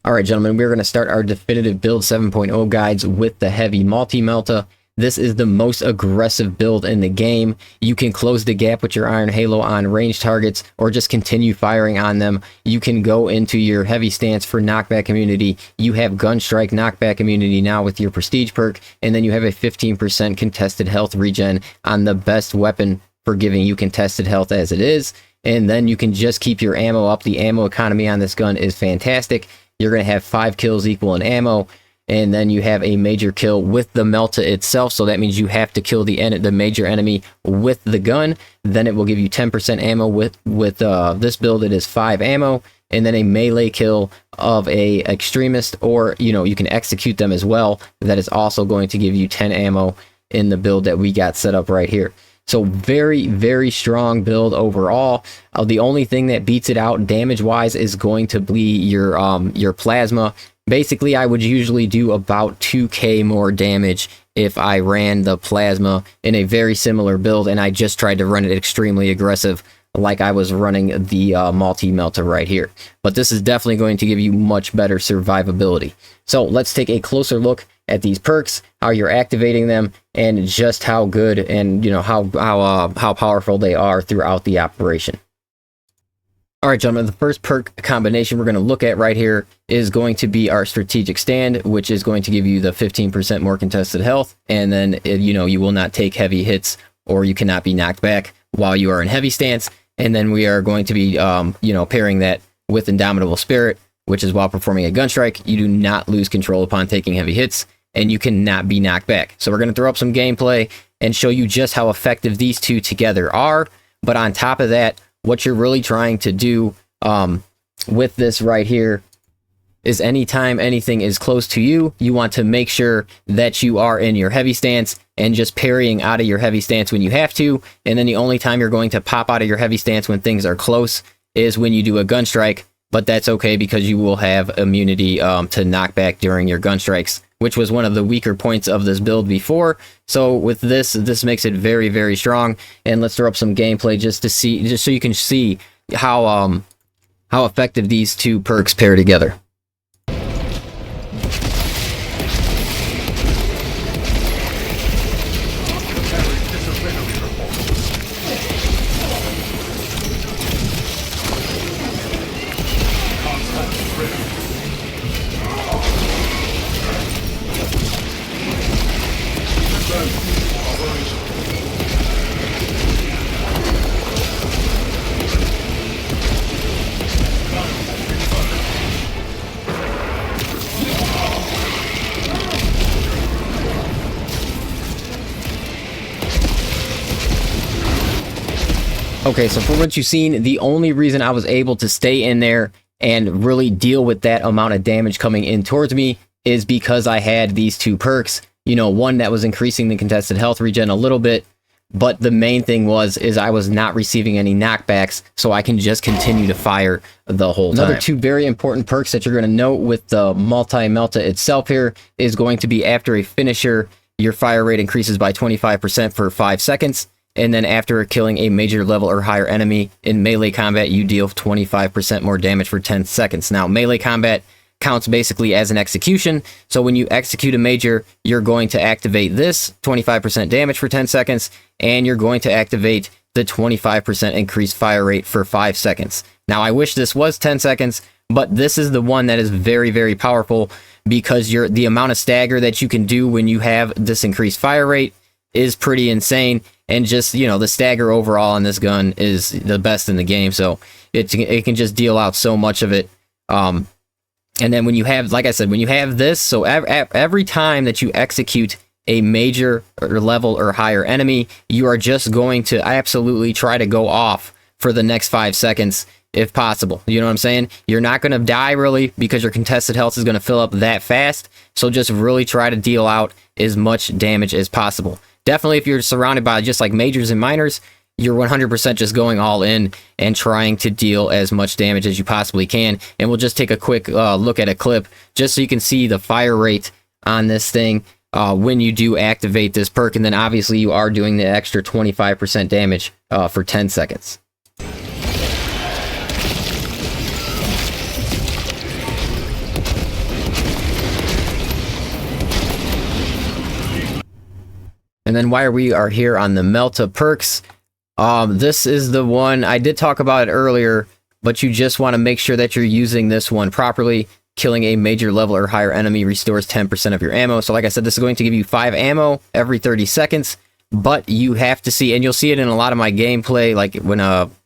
All right, gentlemen, we're going to start our definitive build 7.0 guides with the heavy multi-melta. This is the most aggressive build in the game. You can close the gap with your Iron Halo on range targets or just continue firing on them. You can go into your heavy stance for knockback immunity. You have gun strike knockback immunity now with your prestige perk, and then you have a 15% contested health regen on the best weapon for giving you contested health as it is. And then you can just keep your ammo up. The ammo economy on this gun is fantastic. You're going to have 5 kills equal in ammo, and then you have a major kill with the Melta itself, so that means you have to kill the major enemy with the gun. Then it will give you 10% ammo. With this build, it is 5 ammo, and then a melee kill of a extremist, or you can execute them as well. That is also going to give you 10 ammo in the build that we got set up right here. So very, very strong build overall. The only thing that beats it out damage-wise is going to be your plasma. Basically, I would usually do about 2k more damage if I ran the plasma in a very similar build, and I just tried to run it extremely aggressive like I was running the multi-melta right here. But this is definitely going to give you much better survivability. So let's take a closer look at these perks, how you're activating them, and just how good and how powerful they are throughout the operation. All right, gentlemen, the first perk combination we're going to look at right here is going to be our strategic stand, which is going to give you the 15% more contested health, and then you will not take heavy hits, or you cannot be knocked back while you are in heavy stance. And then we are going to be pairing that with Indomitable Spirit, which is while performing a gun strike, you do not lose control upon taking heavy hits, and you cannot be knocked back. So we're going to throw up some gameplay and show you just how effective these two together are. But on top of that, what you're really trying to do with this right here is anytime anything is close to you, you want to make sure that you are in your heavy stance and just parrying out of your heavy stance when you have to. And then the only time you're going to pop out of your heavy stance when things are close is when you do a gun strike. But that's okay, because you will have immunity to knockback during your gun strikes, which was one of the weaker points of this build before. So with this makes it very, very strong. And let's throw up some gameplay just so you can see how effective these two perks pair together. Okay, so for what you've seen, the only reason I was able to stay in there and really deal with that amount of damage coming in towards me is because I had these two perks. One that was increasing the contested health regen a little bit, but the main thing is I was not receiving any knockbacks, so I can just continue to fire the whole time. Another two very important perks that you're going to note with the multi-melta itself here is going to be after a finisher, your fire rate increases by 25% for 5 seconds. And then after killing a major level or higher enemy in melee combat, you deal 25% more damage for 10 seconds. Now, melee combat counts basically as an execution. So when you execute a major, you're going to activate this 25% damage for 10 seconds, and you're going to activate the 25% increased fire rate for 5 seconds. Now, I wish this was 10 seconds, but this is the one that is very, very powerful, because the amount of stagger that you can do when you have this increased fire rate is pretty insane. And just, the stagger overall on this gun is the best in the game. So it can just deal out so much of it. And then when you have, like I said, when you have this, so every time that you execute a major or level or higher enemy, you are just going to absolutely try to go off for the next 5 seconds if possible. You know what I'm saying? You're not going to die really, because your contested health is going to fill up that fast. So just really try to deal out as much damage as possible. Definitely, if you're surrounded by just like majors and minors, you're 100% just going all in and trying to deal as much damage as you possibly can. And we'll just take a quick look at a clip just so you can see the fire rate on this thing when you do activate this perk. And then obviously you are doing the extra 25% damage for 10 seconds. And then while we are here on the Melta perks, this is the one, I did talk about it earlier, but you just want to make sure that you're using this one properly. Killing a major level or higher enemy restores 10% of your ammo. So like I said, this is going to give you 5 ammo every 30 seconds, but you have to see, and you'll see it in a lot of my gameplay, like when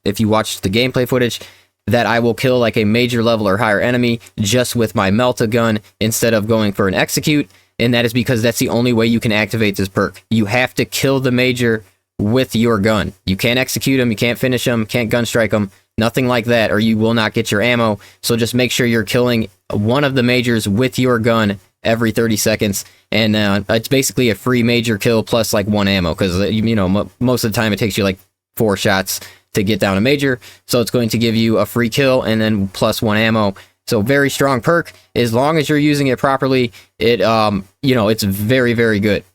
if you watch the gameplay footage, that I will kill like a major level or higher enemy just with my Melta gun instead of going for an execute. And that is because that's the only way you can activate this perk. You have to kill the major with your gun. You can't execute them, you can't finish them, can't gun strike them, nothing like that, or you will not get your ammo. So just make sure you're killing one of the majors with your gun every 30 seconds. And it's basically a free major kill plus like 1 ammo, because you know, most of the time it takes you like 4 shots to get down a major. So it's going to give you a free kill and then plus 1 ammo. So very strong perk. As long as you're using it properly, it you know, it's very, very good.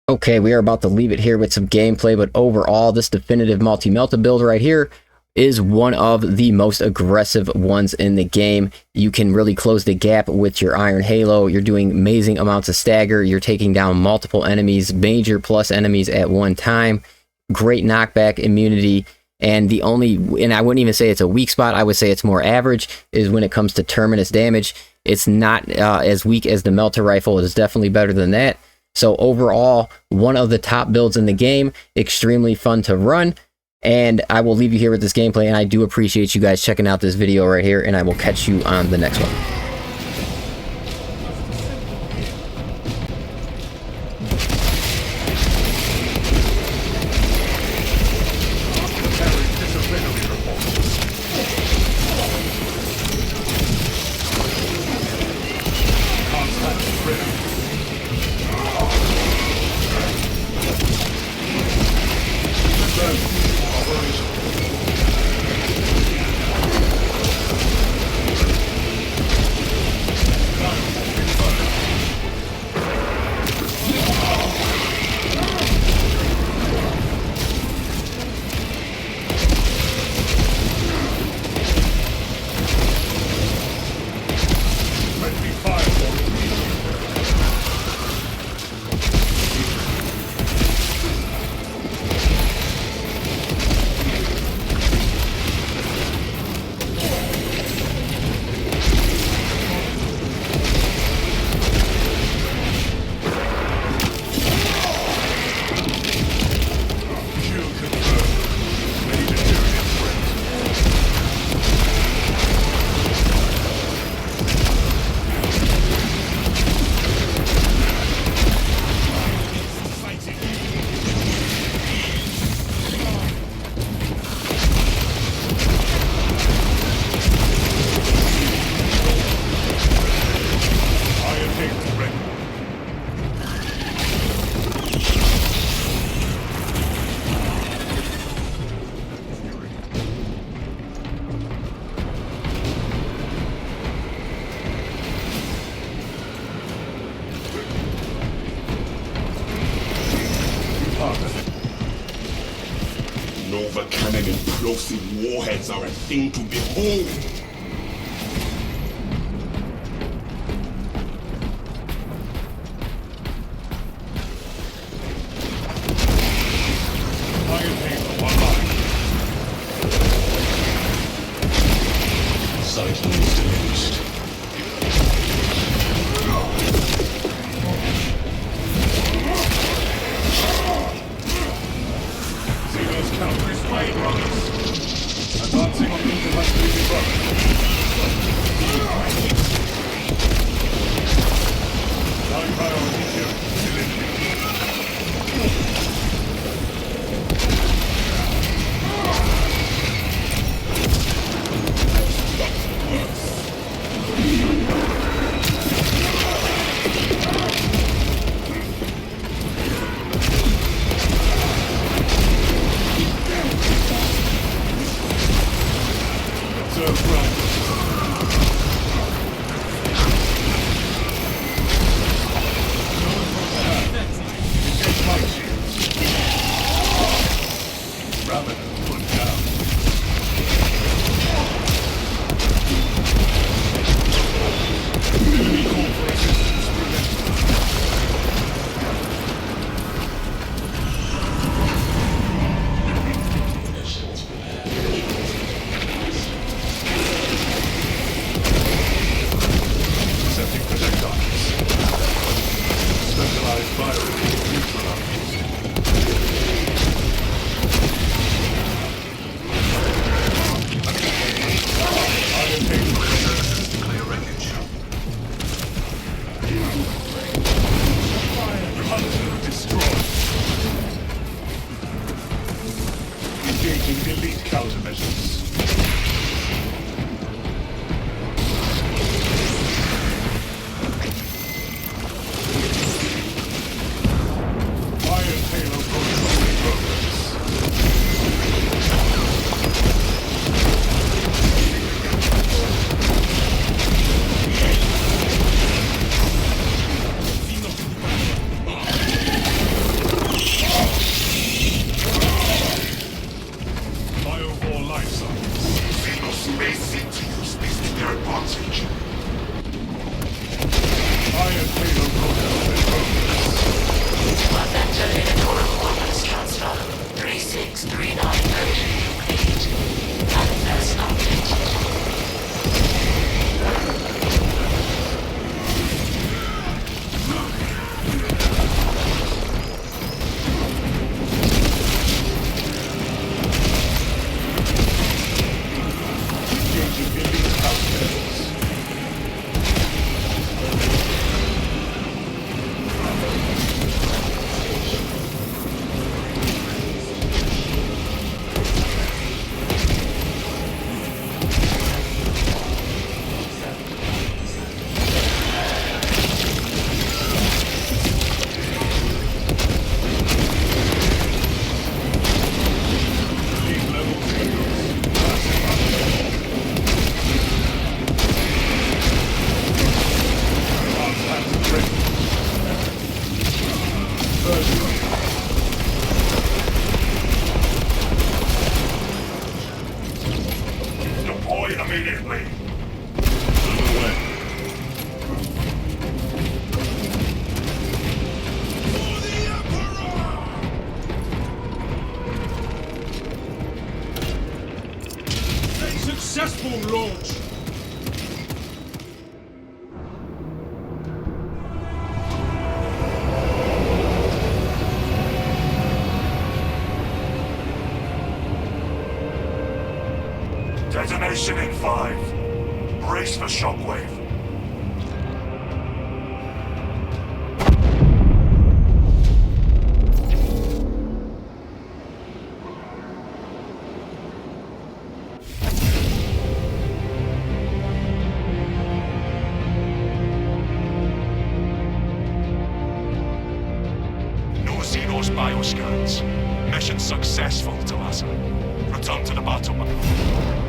Okay, we are about to leave it here with some gameplay, but overall, this definitive multi-Melta build right here is one of the most aggressive ones in the game. You can really close the gap with your Iron Halo. You're doing amazing amounts of stagger. You're taking down multiple enemies, major plus enemies at one time. Great knockback immunity. And the only, and I wouldn't even say it's a weak spot, I would say it's more average, is when it comes to terminus damage. It's not as weak as the Melta rifle. It is definitely better than that. So overall, one of the top builds in the game, extremely fun to run. And I will leave you here with this gameplay, and I do appreciate you guys checking out this video right here, and I will catch you on the next one. Nova cannon and plosive warheads are a thing to behold. Iron Halo online. Cyclone is diminished. Counter is fighting on us. Advancing on intellectually debugged. Mission in 5. Brace for shockwave. No Xenos bioscans. Mission successful, Talassa. Return to the battle.